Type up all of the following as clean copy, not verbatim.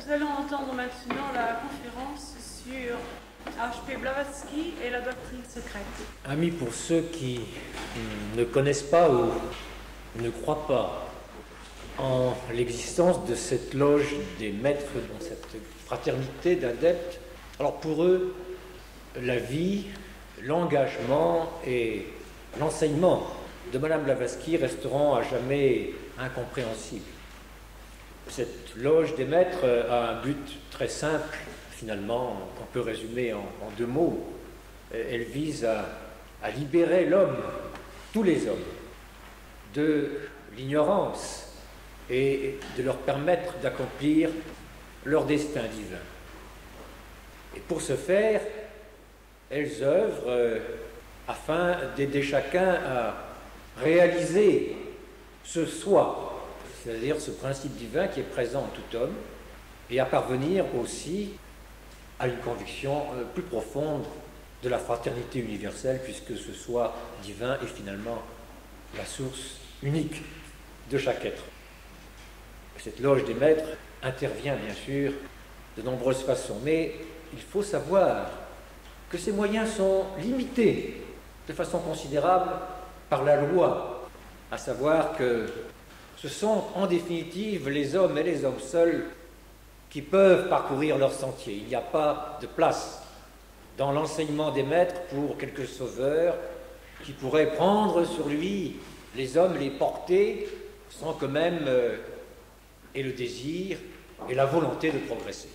Nous allons entendre maintenant la conférence sur H.P. Blavatsky et la doctrine secrète. Amis, pour ceux qui ne connaissent pas ou ne croient pas en l'existence de cette loge des maîtres, dans cette fraternité d'adeptes, alors pour eux, la vie, l'engagement et l'enseignement de Madame Blavatsky resteront à jamais incompréhensibles. Cette loge des maîtres a un but très simple, finalement, qu'on peut résumer en deux mots. Elle vise à libérer l'homme, tous les hommes, de l'ignorance et de leur permettre d'accomplir leur destin divin. Et pour ce faire, elles œuvrent afin d'aider chacun à réaliser ce soi, c'est-à-dire ce principe divin qui est présent en tout homme, et à parvenir aussi à une conviction plus profonde de la fraternité universelle, puisque ce soi divin est finalement la source unique de chaque être. Cette loge des maîtres intervient bien sûr de nombreuses façons, mais il faut savoir que ces moyens sont limités de façon considérable par la loi, à savoir que ce sont en définitive les hommes et les hommes seuls qui peuvent parcourir leur sentier. Il n'y a pas de place dans l'enseignement des maîtres pour quelques sauveurs qui pourraient prendre sur lui les hommes, les porter sans que même aient le désir et la volonté de progresser.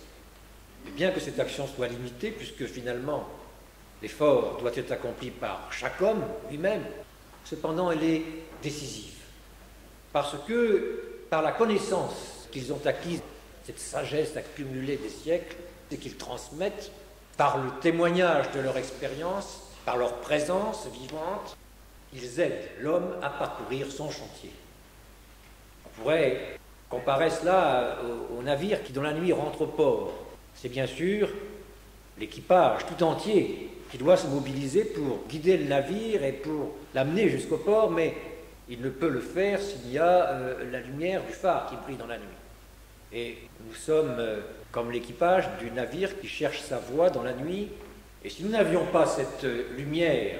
Et bien que cette action soit limitée, puisque finalement l'effort doit être accompli par chaque homme lui-même, cependant elle est décisive. Parce que, par la connaissance qu'ils ont acquise, cette sagesse accumulée des siècles, et qu'ils transmettent, par le témoignage de leur expérience, par leur présence vivante, ils aident l'homme à parcourir son chantier. On pourrait comparer cela au navire qui, dans la nuit, rentre au port. C'est bien sûr l'équipage tout entier qui doit se mobiliser pour guider le navire et pour l'amener jusqu'au port, mais il ne peut le faire s'il y a la lumière du phare qui brille dans la nuit. Et nous sommes comme l'équipage du navire qui cherche sa voie dans la nuit, et si nous n'avions pas cette lumière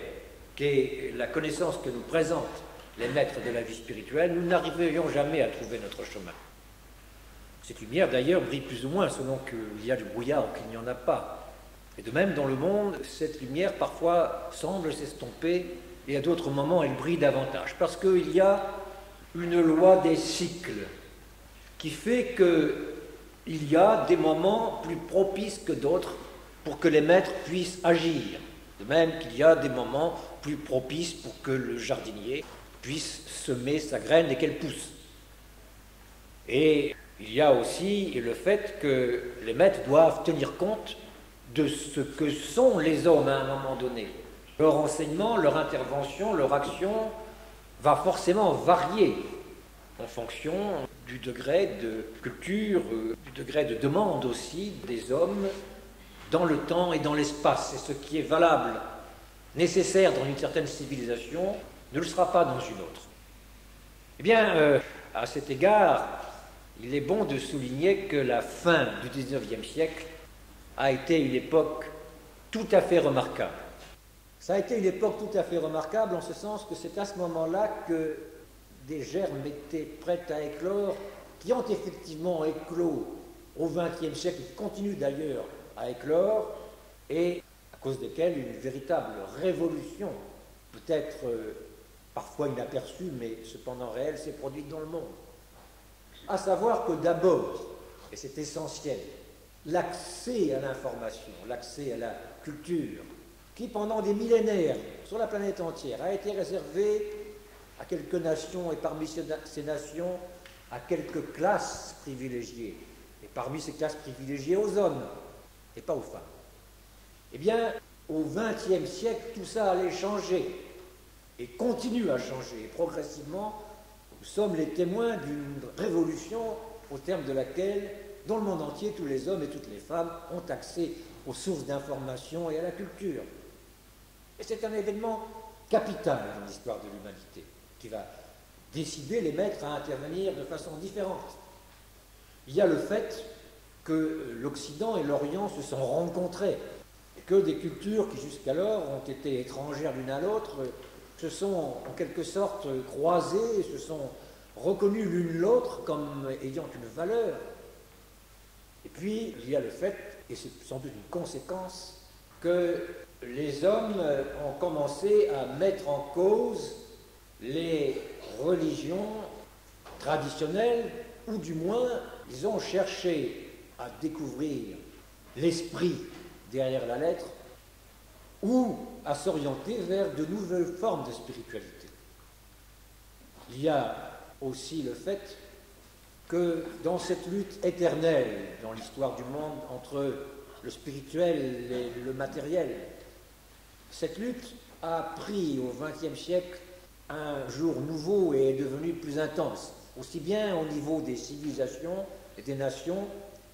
qui est la connaissance que nous présentent les maîtres de la vie spirituelle, nous n'arriverions jamais à trouver notre chemin. Cette lumière d'ailleurs brille plus ou moins selon qu'il y a du brouillard ou qu'il n'y en a pas. Et de même dans le monde, cette lumière parfois semble s'estomper et à d'autres moments elle brille davantage, parce qu'il y a une loi des cycles qui fait qu'il y a des moments plus propices que d'autres pour que les maîtres puissent agir, de même qu'il y a des moments plus propices pour que le jardinier puisse semer sa graine et qu'elle pousse. Et il y a aussi le fait que les maîtres doivent tenir compte de ce que sont les hommes à un moment donné. Leur enseignement, leur intervention, leur action va forcément varier en fonction du degré de culture, du degré de demande aussi des hommes dans le temps et dans l'espace. Et ce qui est valable, nécessaire dans une certaine civilisation, ne le sera pas dans une autre. Eh bien, à cet égard, il est bon de souligner que la fin du XIXe siècle a été une époque tout à fait remarquable. Ça a été une époque tout à fait remarquable en ce sens que c'est à ce moment-là que des germes étaient prêts à éclore, qui ont effectivement éclos au XXe siècle, qui continuent d'ailleurs à éclore, et à cause desquels une véritable révolution, peut-être parfois inaperçue, mais cependant réelle, s'est produite dans le monde. À savoir que d'abord, et c'est essentiel, l'accès à l'information, l'accès à la culture, qui pendant des millénaires, sur la planète entière, a été réservé à quelques nations, et parmi ces nations, à quelques classes privilégiées, et parmi ces classes privilégiées aux hommes, et pas aux femmes. Eh bien, au XXe siècle, tout ça allait changer, et continue à changer, et progressivement, nous sommes les témoins d'une révolution au terme de laquelle, dans le monde entier, tous les hommes et toutes les femmes ont accès aux sources d'information et à la culture. Et c'est un événement capital dans l'histoire de l'humanité, qui va décider les maîtres à intervenir de façon différente. Il y a le fait que l'Occident et l'Orient se sont rencontrés, et que des cultures qui jusqu'alors ont été étrangères l'une à l'autre se sont en quelque sorte croisées, se sont reconnues l'une l'autre comme ayant une valeur. Et puis, il y a le fait, et c'est sans doute une conséquence, que les hommes ont commencé à mettre en cause les religions traditionnelles, ou du moins, ils ont cherché à découvrir l'esprit derrière la lettre, ou à s'orienter vers de nouvelles formes de spiritualité. Il y a aussi le fait que dans cette lutte éternelle dans l'histoire du monde entre le spirituel et le matériel, cette lutte a pris au XXe siècle un jour nouveau et est devenue plus intense, aussi bien au niveau des civilisations et des nations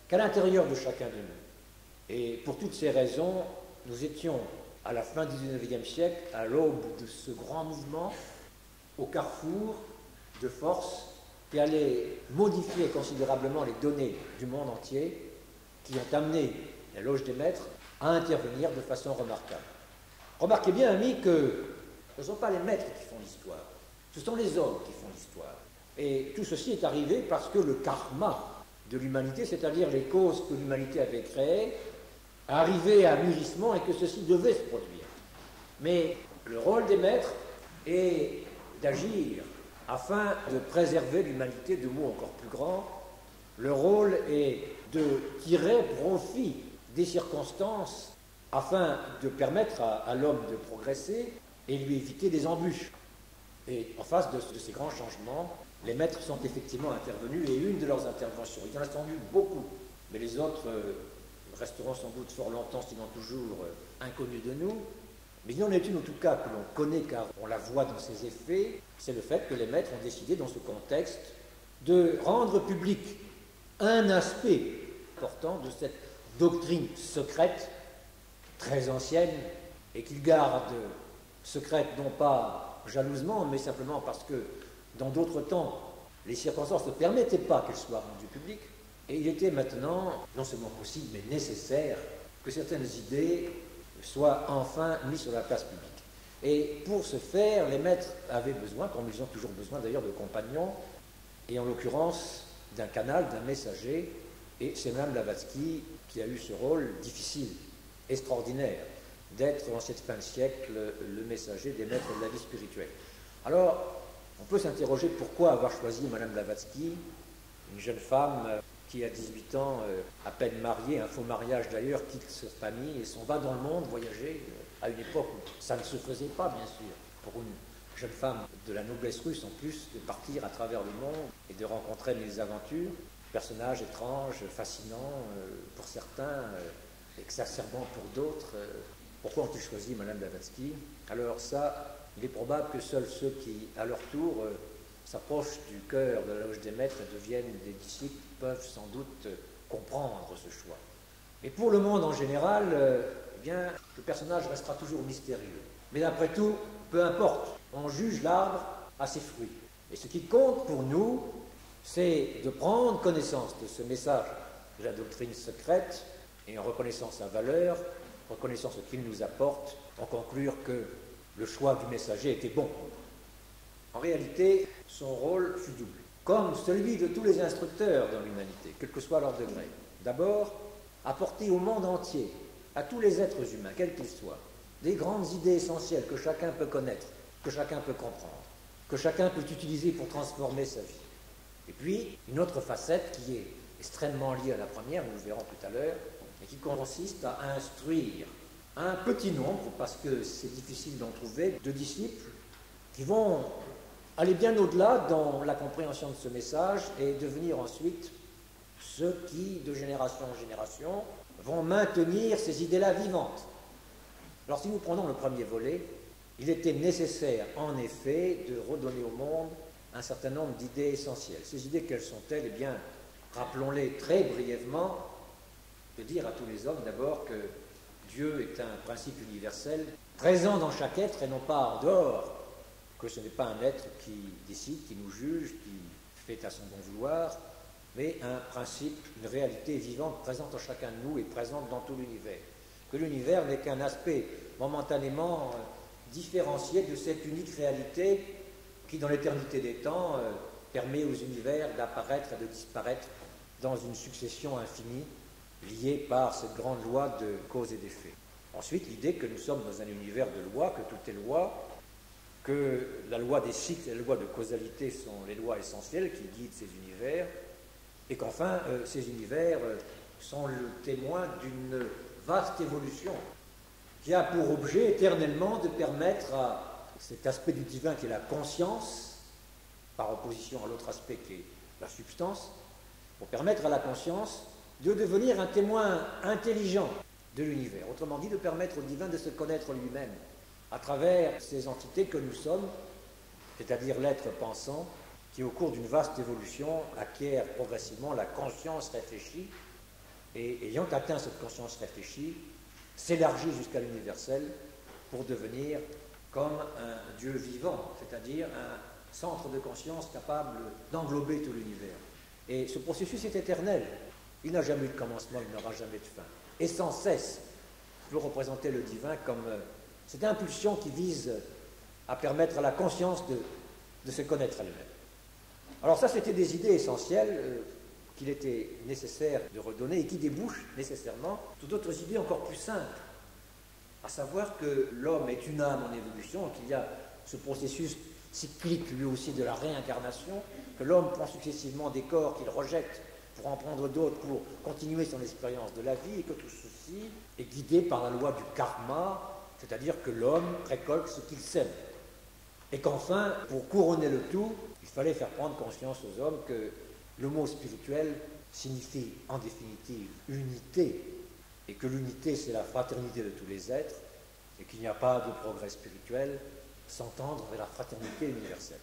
qu'à l'intérieur de chacun de nous. Et pour toutes ces raisons, nous étions à la fin du XIXe siècle, à l'aube de ce grand mouvement, au carrefour de forces qui allaient modifier considérablement les données du monde entier, qui ont amené la loge des maîtres à intervenir de façon remarquable. Remarquez bien, amis, que ce ne sont pas les maîtres qui font l'histoire, ce sont les hommes qui font l'histoire. Et tout ceci est arrivé parce que le karma de l'humanité, c'est-à-dire les causes que l'humanité avait créées, arrivait à mûrissement et que ceci devait se produire. Mais le rôle des maîtres est d'agir afin de préserver l'humanité de mots encore plus grands. Le rôle est de tirer profit des circonstances afin de permettre à l'homme de progresser et lui éviter des embûches. Et en face de ces grands changements, les maîtres sont effectivement intervenus, et une de leurs interventions, il y en a sans doute beaucoup, mais les autres resteront sans doute fort longtemps, sinon toujours inconnus de nous, mais il y en a une en tout cas que l'on connaît car on la voit dans ses effets, c'est le fait que les maîtres ont décidé dans ce contexte de rendre public un aspect important de cette doctrine secrète, très ancienne, et qu'ils gardent secrète non pas jalousement, mais simplement parce que dans d'autres temps, les circonstances ne permettaient pas qu'elle soit rendue publique, et il était maintenant non seulement possible, mais nécessaire que certaines idées soient enfin mises sur la place publique. Et pour ce faire, les maîtres avaient besoin, comme ils ont toujours besoin d'ailleurs, de compagnons, et en l'occurrence d'un canal, d'un messager, et c'est Mme Blavatsky qui a eu ce rôle difficile, extraordinaire, d'être en cette fin de siècle le messager des maîtres de la vie spirituelle. Alors, on peut s'interroger pourquoi avoir choisi Mme Blavatsky, une jeune femme qui, à 18 ans, à peine mariée, un faux mariage d'ailleurs, quitte sa famille et s'en va dans le monde voyager, à une époque où ça ne se faisait pas, bien sûr, pour une jeune femme de la noblesse russe, en plus, de partir à travers le monde et de rencontrer des aventures, personnages étranges, fascinants pour certains, exacerbants pour d'autres. Pourquoi ont-ils choisi Mme Blavatsky? Alors ça, il est probable que seuls ceux qui, à leur tour, s'approchent du cœur de la loge des maîtres et deviennent des disciples peuvent sans doute comprendre ce choix. Mais pour le monde en général, eh bien, le personnage restera toujours mystérieux. Mais après tout, peu importe, on juge l'arbre à ses fruits. Et ce qui compte pour nous, c'est de prendre connaissance de ce message de la doctrine secrète et en reconnaissant sa valeur, reconnaissant ce qu'il nous apporte, en conclure que le choix du messager était bon. En réalité, son rôle fut double, comme celui de tous les instructeurs dans l'humanité, quel que soit leur degré. D'abord, apporter au monde entier, à tous les êtres humains, quels qu'ils soient, des grandes idées essentielles que chacun peut connaître, que chacun peut comprendre, que chacun peut utiliser pour transformer sa vie. Et puis, une autre facette qui est extrêmement liée à la première, nous le verrons tout à l'heure, et qui consiste à instruire un petit nombre, parce que c'est difficile d'en trouver, de disciples qui vont aller bien au-delà dans la compréhension de ce message et devenir ensuite ceux qui, de génération en génération, vont maintenir ces idées-là vivantes. Alors si nous prenons le premier volet, il était nécessaire en effet de redonner au monde un certain nombre d'idées essentielles. Ces idées, quelles sont-elles? Eh bien, rappelons-les très brièvement, de dire à tous les hommes d'abord que Dieu est un principe universel, présent dans chaque être et non pas en dehors, que ce n'est pas un être qui décide, qui nous juge, qui fait à son bon vouloir, mais un principe, une réalité vivante présente en chacun de nous et présente dans tout l'univers. Que l'univers n'est qu'un aspect momentanément différencié de cette unique réalité qui, dans l'éternité des temps, permet aux univers d'apparaître et de disparaître dans une succession infinie liée par cette grande loi de cause et d'effet. Ensuite, l'idée que nous sommes dans un univers de lois, que tout est loi, que la loi des cycles et la loi de causalité sont les lois essentielles qui guident ces univers, et qu'enfin, ces univers sont le témoin d'une vaste évolution qui a pour objet éternellement de permettre à cet aspect du divin qui est la conscience, par opposition à l'autre aspect qui est la substance, pour permettre à la conscience de devenir un témoin intelligent de l'univers. Autrement dit, de permettre au divin de se connaître lui-même à travers ces entités que nous sommes, c'est-à-dire l'être pensant, qui au cours d'une vaste évolution acquiert progressivement la conscience réfléchie, et ayant atteint cette conscience réfléchie, s'élargit jusqu'à l'universel pour devenir comme un Dieu vivant, c'est-à-dire un centre de conscience capable d'englober tout l'univers. Et ce processus est éternel. Il n'a jamais eu de commencement, il n'aura jamais de fin. Et sans cesse, je veux représenter le divin comme cette impulsion qui vise à permettre à la conscience de se connaître elle-même. Alors ça, c'était des idées essentielles qu'il était nécessaire de redonner et qui débouchent nécessairement sur d'autres idées encore plus simples, à savoir que l'homme est une âme en évolution, qu'il y a ce processus cyclique lui aussi de la réincarnation, que l'homme prend successivement des corps qu'il rejette pour en prendre d'autres pour continuer son expérience de la vie, et que tout ceci est guidé par la loi du karma, c'est-à-dire que l'homme récolte ce qu'il sème. Et qu'enfin, pour couronner le tout, il fallait faire prendre conscience aux hommes que le mot spirituel signifie en définitive unité, et que l'unité c'est la fraternité de tous les êtres, et qu'il n'y a pas de progrès spirituel sans tendre vers la fraternité universelle.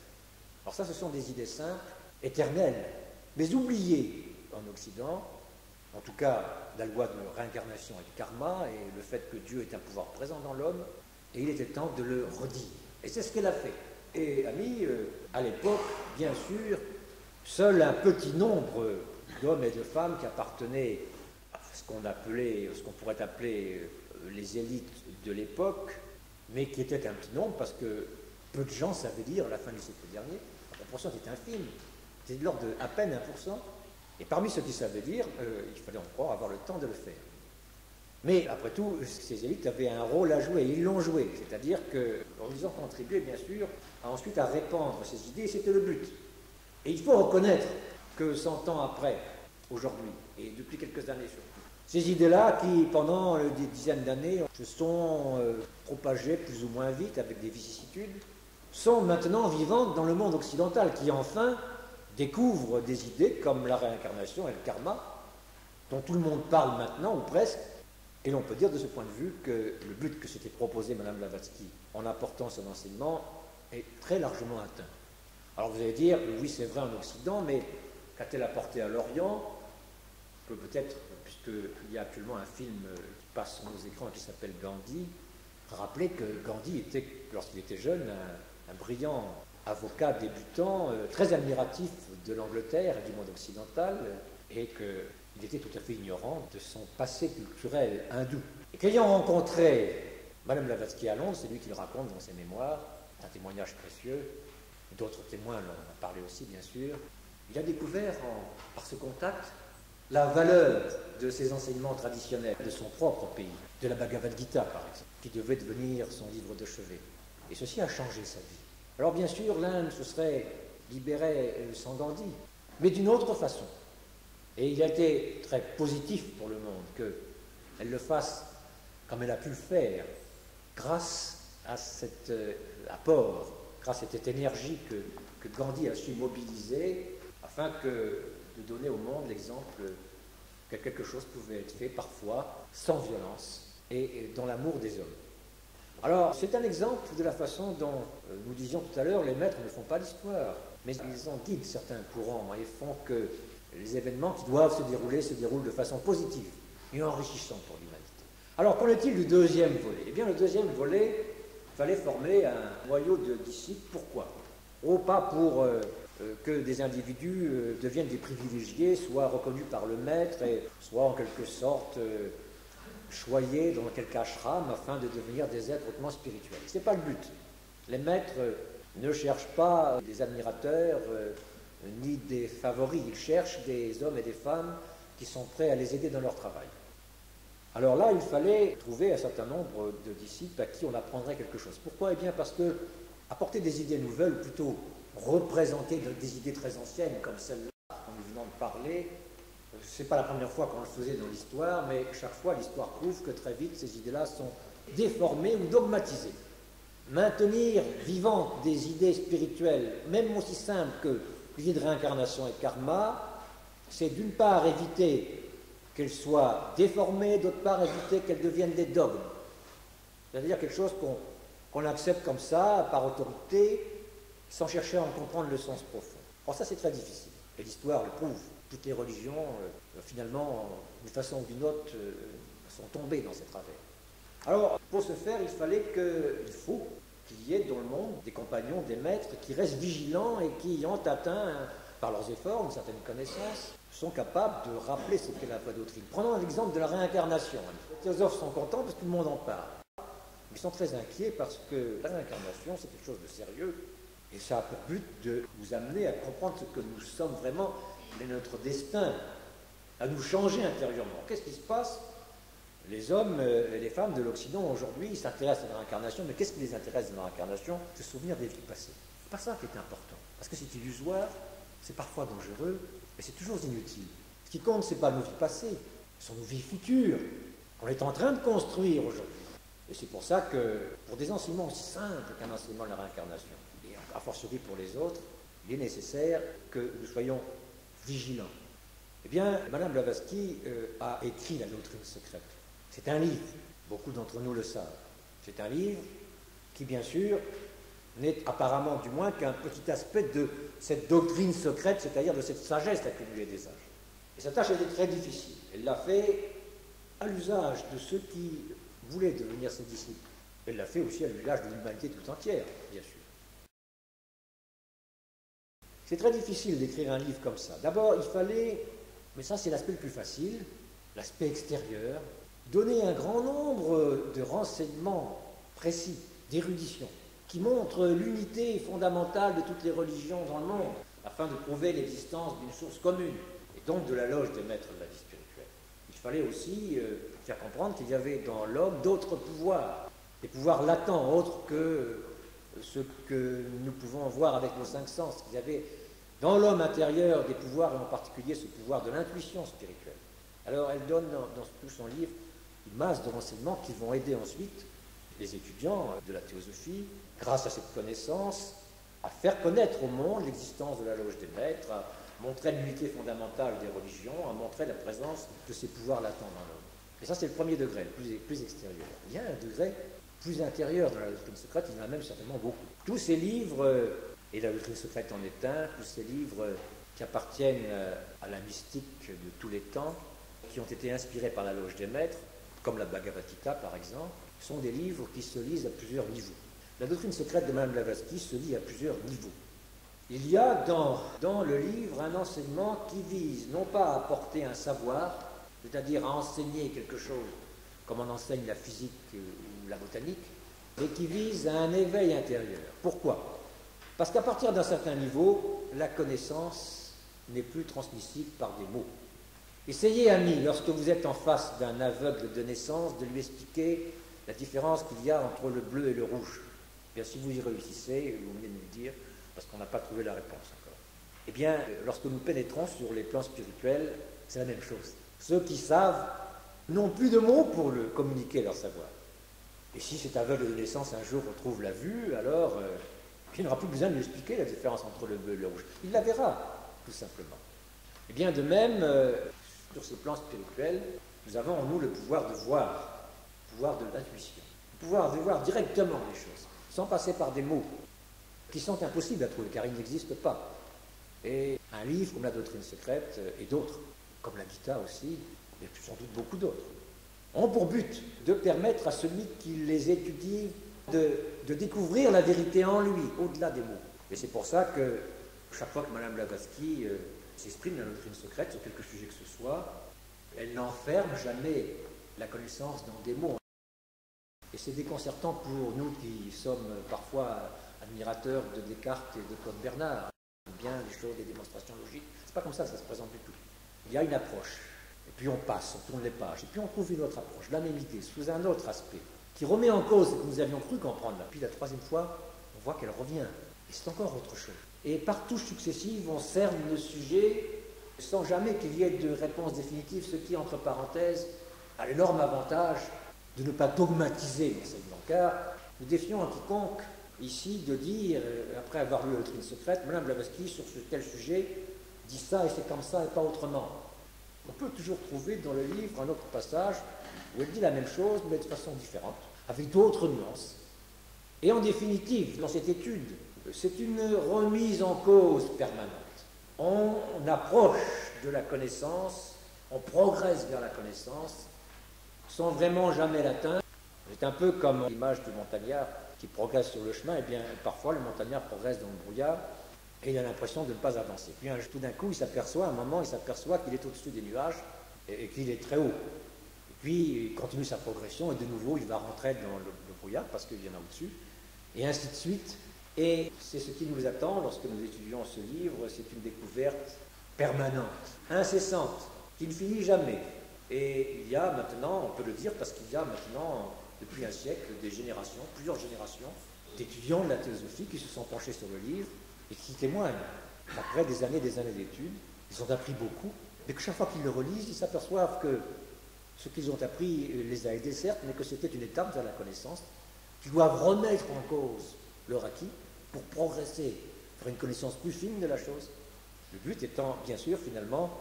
Alors ça, ce sont des idées simples, éternelles, mais oubliées en Occident, en tout cas la loi de réincarnation et du karma, et le fait que Dieu est un pouvoir présent dans l'homme, et il était temps de le redire. Et c'est ce qu'elle a fait. Et amis, à l'époque, bien sûr, seul un petit nombre d'hommes et de femmes qui appartenaient à ce qu'on pourrait appeler les élites de l'époque, mais qui étaient un petit nombre parce que peu de gens savaient lire à la fin du siècle dernier. La proportion était infime, c'était de l'ordre de à peine 1%. Et parmi ceux qui savaient lire, il fallait encore avoir le temps de le faire. Mais après tout, ces élites avaient un rôle à jouer, et ils l'ont joué. C'est-à-dire qu'ils ont contribué, bien sûr, ensuite à répandre ces idées, et c'était le but. Et il faut reconnaître que 100 ans après, aujourd'hui, et depuis quelques années surtout, ces idées-là, qui pendant des dizaines d'années se sont propagées plus ou moins vite avec des vicissitudes, sont maintenant vivantes dans le monde occidental, qui enfin découvre des idées comme la réincarnation et le karma, dont tout le monde parle maintenant, ou presque. Et l'on peut dire de ce point de vue que le but que s'était proposé Mme Blavatsky en apportant son enseignement est très largement atteint. Alors vous allez dire, oui c'est vrai en Occident, mais qu'a-t-elle apporté à l'Orient? Peut-être, puisqu'il y a actuellement un film qui passe sur nos écrans qui s'appelle Gandhi, rappeler que Gandhi était, lorsqu'il était jeune, un brillant avocat débutant, très admiratif de l'Angleterre et du monde occidental, et qu'il était tout à fait ignorant de son passé culturel hindou. Et qu'ayant rencontré Mme Blavatsky à Londres, c'est lui qui le raconte dans ses mémoires, un témoignage précieux, d'autres témoins l'ont parlé aussi bien sûr, il a découvert par ce contact la valeur de ses enseignements traditionnels de son propre pays, de la Bhagavad Gita par exemple, qui devait devenir son livre de chevet. Et ceci a changé sa vie. Alors bien sûr, l'Inde se serait libérée sans Gandhi, mais d'une autre façon. Et il a été très positif pour le monde qu'elle le fasse comme elle a pu le faire, grâce à cet apport, grâce à cette énergie que Gandhi a su mobiliser, afin de donner au monde l'exemple que quelque chose pouvait être fait parfois sans violence et dans l'amour des hommes. Alors, c'est un exemple de la façon dont, nous disions tout à l'heure, les maîtres ne font pas l'histoire, mais ils en guident certains courants et font que les événements qui doivent se déroulent de façon positive et enrichissante pour l'humanité. Alors, qu'en est-il du deuxième volet? Eh bien, le deuxième volet, il fallait former un noyau de disciples. Pourquoi? Pas pour que des individus deviennent des privilégiés, soient reconnus par le maître et soient en quelque sorte choyés dans quelques ashrams afin de devenir des êtres hautement spirituels. Ce n'est pas le but. Les maîtres ne cherchent pas des admirateurs ni des favoris, ils cherchent des hommes et des femmes qui sont prêts à les aider dans leur travail. Alors là, il fallait trouver un certain nombre de disciples à qui on apprendrait quelque chose. Pourquoi ? Eh bien parce que apporter des idées nouvelles, ou plutôt représenter des idées très anciennes comme celle-là dont nous venons de parler, ce n'est pas la première fois qu'on le faisait dans l'histoire, mais chaque fois l'histoire prouve que très vite ces idées-là sont déformées ou dogmatisées. Maintenir vivantes des idées spirituelles, même aussi simples que l'idée de réincarnation et karma, c'est d'une part éviter qu'elles soient déformées, d'autre part éviter qu'elles deviennent des dogmes. C'est-à-dire quelque chose qu'on accepte comme ça, par autorité, sans chercher à en comprendre le sens profond. Or ça c'est très difficile, et l'histoire le prouve. Toutes les religions, finalement, d'une façon ou d'une autre, sont tombées dans ces travers. Alors, pour ce faire, il faut qu'il y ait dans le monde des compagnons, des maîtres qui restent vigilants et qui, ayant atteint, par leurs efforts, une certaine connaissance, sont capables de rappeler ce qu'est la vraie doctrine. Prenons l'exemple de la réincarnation. Les philosophes sont contents parce que tout le monde en parle. Ils sont très inquiets parce que la réincarnation, c'est quelque chose de sérieux. Et ça a pour but de nous amener à comprendre ce que nous sommes vraiment, notre destin, à nous changer intérieurement. Qu'est-ce qui se passe ? Les hommes et les femmes de l'Occident aujourd'hui s'intéressent à la réincarnation, mais qu'est-ce qui les intéresse dans la réincarnation ? Se souvenir des vies passées. C'est pas ça qui est important. Parce que c'est illusoire, c'est parfois dangereux, mais c'est toujours inutile. Ce qui compte, ce n'est pas nos vies passées, ce sont nos vies futures qu'on est en train de construire aujourd'hui. Et c'est pour ça que, pour des enseignements aussi simples qu'un enseignement de la réincarnation, et a fortiori pour les autres, il est nécessaire que nous soyons vigilants. Eh bien, Madame Blavatsky a écrit La doctrine secrète. C'est un livre, beaucoup d'entre nous le savent. C'est un livre qui, bien sûr, n'est apparemment du moins qu'un petit aspect de cette doctrine secrète, c'est-à-dire de cette sagesse accumulée des âges. Et sa tâche était très difficile. Elle l'a fait à l'usage de ceux qui voulaient devenir ses disciples. Elle l'a fait aussi à l'usage de l'humanité tout entière, bien sûr. C'est très difficile d'écrire un livre comme ça. D'abord, il fallait, mais ça c'est l'aspect le plus facile, l'aspect extérieur, donner un grand nombre de renseignements précis, d'érudition, qui montrent l'unité fondamentale de toutes les religions dans le monde, afin de prouver l'existence d'une source commune, et donc de la loge des maîtres de la vie spirituelle. Il fallait aussi faire comprendre qu'il y avait dans l'homme d'autres pouvoirs, des pouvoirs latents, autres que ce que nous pouvons voir avec nos cinq sens. Il y avait dans l'homme intérieur des pouvoirs, et en particulier ce pouvoir de l'intuition spirituelle. Alors elle donne dans tout son livre une masse de renseignements qui vont aider ensuite les étudiants de la théosophie, grâce à cette connaissance, à faire connaître au monde l'existence de la loge des maîtres, à montrer l'unité fondamentale des religions, à montrer la présence de ces pouvoirs latents dans l'homme. Et ça, c'est le premier degré, le plus extérieur. Il y a un degré plus intérieur dans la doctrine secrète, il y en a même certainement beaucoup. Tous ces livres, et la doctrine secrète en est un, tous ces livres qui appartiennent à la mystique de tous les temps, qui ont été inspirés par la loge des maîtres, comme la Bhagavad Gita par exemple, sont des livres qui se lisent à plusieurs niveaux. La doctrine secrète de Mme Blavatsky se lit à plusieurs niveaux. Il y a dans le livre un enseignement qui vise non pas à apporter un savoir, c'est-à-dire à enseigner quelque chose comme on enseigne la physique ou la botanique, mais qui vise à un éveil intérieur. Pourquoi ? Parce qu'à partir d'un certain niveau, la connaissance n'est plus transmissible par des mots. Essayez, amis, lorsque vous êtes en face d'un aveugle de naissance, de lui expliquer la différence qu'il y a entre le bleu et le rouge. Bien, si vous y réussissez, vous venez de nous le dire, parce qu'on n'a pas trouvé la réponse encore. Eh bien, lorsque nous pénétrons sur les plans spirituels, c'est la même chose. Ceux qui savent n'ont plus de mots pour communiquer leur savoir. Et si cet aveugle de naissance un jour retrouve la vue, alors il n'aura plus besoin de lui expliquer la différence entre le bleu et le rouge. Il la verra, tout simplement. Et bien de même, sur ces plans spirituels, nous avons en nous le pouvoir de voir, le pouvoir de l'intuition, le pouvoir de voir directement les choses, sans passer par des mots qui sont impossibles à trouver, car ils n'existent pas. Et un livre comme la doctrine secrète et d'autres, comme la Gita aussi, et sans doute beaucoup d'autres, ont pour but de permettre à celui qui les étudie de découvrir la vérité en lui, au-delà des mots. Et c'est pour ça que Chaque fois que Mme Blavatsky s'exprime dans la doctrine secrète sur quelque sujet que ce soit, elle n'enferme jamais la connaissance dans des mots. Et c'est déconcertant pour nous qui sommes parfois admirateurs de Descartes et de Claude Bernard. Bien les choses, des démonstrations logiques. C'est pas comme ça que ça se présente du tout. Il y a une approche, et puis on passe, on tourne les pages, et puis on trouve une autre approche, la même idée, sous un autre aspect, qui remet en cause ce que nous avions cru comprendre. Puis la troisième fois, on voit qu'elle revient, et c'est encore autre chose. Et par touches successives, on cerne le sujet sans jamais qu'il y ait de réponse définitive, ce qui, entre parenthèses, a l'énorme avantage de ne pas dogmatiser l'enseignement, car nous défions un quiconque ici de dire, après avoir lu la doctrine secrète, Mme Blavatsky sur ce tel sujet dit ça et c'est comme ça et pas autrement. On peut toujours trouver dans le livre un autre passage où elle dit la même chose mais de façon différente, avec d'autres nuances. Et en définitive, dans cette étude, c'est une remise en cause permanente. On approche de la connaissance, on progresse vers la connaissance, sans vraiment jamais l'atteindre. C'est un peu comme l'image du montagnard qui progresse sur le chemin, et bien parfois le montagnard progresse dans le brouillard et il a l'impression de ne pas avancer. Puis tout d'un coup, à un moment, il s'aperçoit qu'il est au-dessus des nuages et qu'il est très haut. Et puis il continue sa progression et de nouveau il va rentrer dans le brouillard parce qu'il y en a au-dessus, et ainsi de suite. Et c'est ce qui nous attend lorsque nous étudions ce livre, c'est une découverte permanente, incessante, qui ne finit jamais. Et il y a maintenant, on peut le dire parce qu'il y a maintenant, depuis un siècle, des générations, plusieurs générations d'étudiants de la théosophie qui se sont penchés sur le livre et qui témoignent, après des années d'études, ils ont appris beaucoup, mais que chaque fois qu'ils le relisent, ils s'aperçoivent que ce qu'ils ont appris les a aidés, certes, mais que c'était une étape vers la connaissance, qu'ils doivent remettre en cause leur acquis pour progresser vers une connaissance plus fine de la chose. Le but étant, bien sûr, finalement,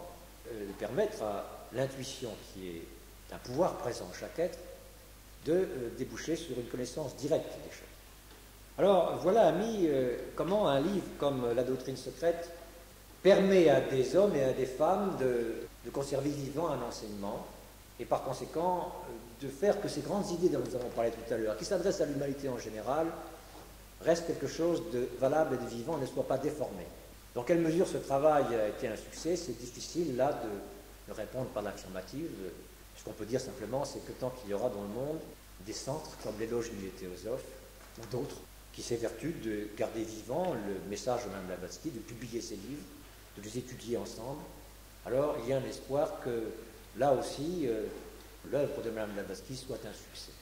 de permettre à l'intuition, qui est un pouvoir présent en chaque être, de déboucher sur une connaissance directe des choses. Alors, voilà, amis, comment un livre comme La doctrine secrète permet à des hommes et à des femmes de conserver vivant un enseignement, et par conséquent, de faire que ces grandes idées dont nous avons parlé tout à l'heure, qui s'adressent à l'humanité en général, restent quelque chose de valable et de vivant, ne soit pas déformé. Dans quelle mesure ce travail a été un succès, c'est difficile, là, de répondre par l'affirmative. Ce qu'on peut dire simplement, c'est que tant qu'il y aura dans le monde des centres comme l'éloge des théosophes ou d'autres qui s'évertuent de garder vivant le message de Mme Blavatsky, de publier ses livres, de les étudier ensemble, alors il y a un espoir que là aussi l'œuvre de Mme Blavatsky soit un succès.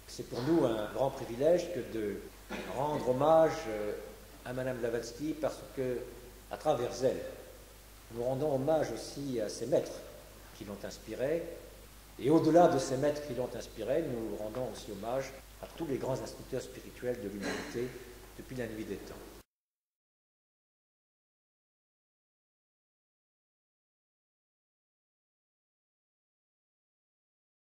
C'est pour nous un grand privilège que de rendre hommage à Mme Blavatsky parce que, à travers elle, nous rendons hommage aussi à ses maîtres qui l'ont inspirée, et au-delà de ces maîtres qui l'ont inspirée, nous rendons aussi hommage à tous les grands instructeurs spirituels de l'humanité depuis la nuit des temps.